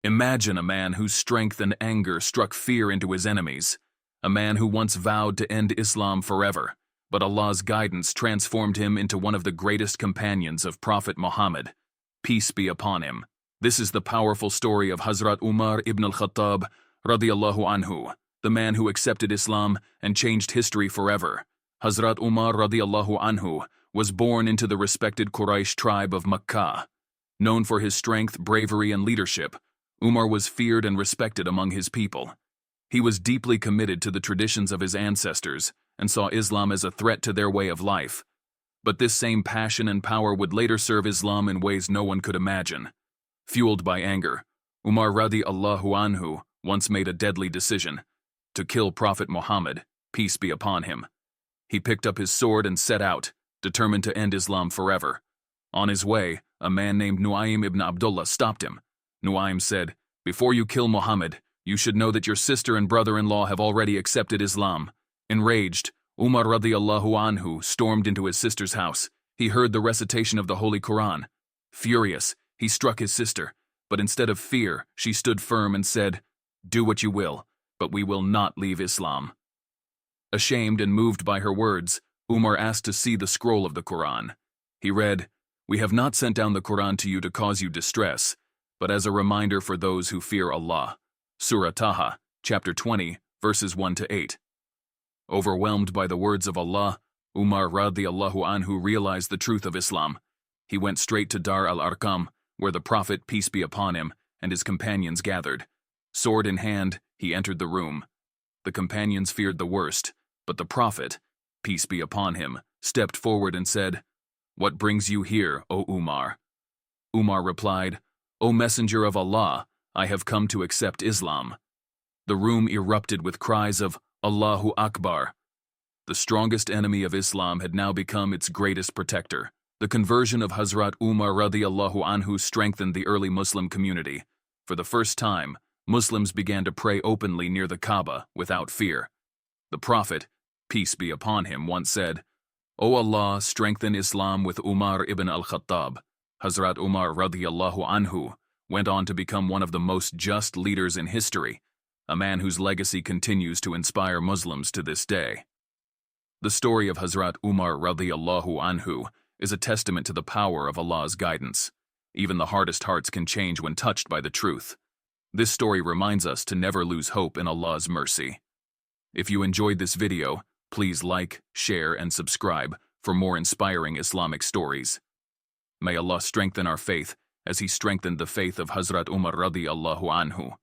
Imagine a man whose strength and anger struck fear into his enemies, a man who once vowed to end Islam forever, but Allah's guidance transformed him into one of the greatest companions of Prophet Muhammad, peace be upon him. This is the powerful story of Hazrat Umar ibn al-Khattab radiyallahu anhu, the man who accepted Islam and changed history forever. Hazrat Umar radiyallahu anhu was born into the respected Quraysh tribe of Makkah. Known for his strength, bravery, and leadership, Umar was feared and respected among his people. He was deeply committed to the traditions of his ancestors and saw Islam as a threat to their way of life. But this same passion and power would later serve Islam in ways no one could imagine. Fueled by anger, Umar radiyallahu anhu once made a deadly decision: to kill Prophet Muhammad, peace be upon him. He picked up his sword and set out, determined to end Islam forever. On his way, a man named Nu'aym ibn Abdullah stopped him. Nu'aym said, "Before you kill Muhammad, you should know that your sister and brother-in-law have already accepted Islam." Enraged, Umar radiyallahu anhu stormed into his sister's house. He heard the recitation of the Holy Quran. Furious, he struck his sister, but instead of fear, she stood firm and said, "Do what you will, but we will not leave Islam." Ashamed and moved by her words, Umar asked to see the scroll of the Quran. He read, "We have not sent down the Quran to you to cause you distress, but as a reminder for those who fear Allah." Surah Taha, chapter 20, verses 1 to 8. Overwhelmed by the words of Allah, Umar radiyallahu anhu realized the truth of Islam. He went straight to Dar al-Arqam, where the Prophet, peace be upon him, and his companions gathered. Sword in hand, he entered the room. The companions feared the worst, but the Prophet, peace be upon him, stepped forward and said, "What brings you here, O Umar?" Umar replied, "O Messenger of Allah, I have come to accept Islam." The room erupted with cries of Allahu Akbar. The strongest enemy of Islam had now become its greatest protector. The conversion of Hazrat Umar radiyallahu anhu strengthened the early Muslim community. For the first time, Muslims began to pray openly near the Kaaba without fear. The Prophet, peace be upon him, once said, "O Allah, strengthen Islam with Umar ibn al-Khattab." Hazrat Umar radiyallahu anhu went on to become one of the most just leaders in history, a man whose legacy continues to inspire Muslims to this day. The story of Hazrat Umar radiyallahu anhu is a testament to the power of Allah's guidance. Even the hardest hearts can change when touched by the truth. This story reminds us to never lose hope in Allah's mercy. If you enjoyed this video, please like, share, and subscribe for more inspiring Islamic stories. May Allah strengthen our faith as He strengthened the faith of Hazrat Umar radiyallahu anhu.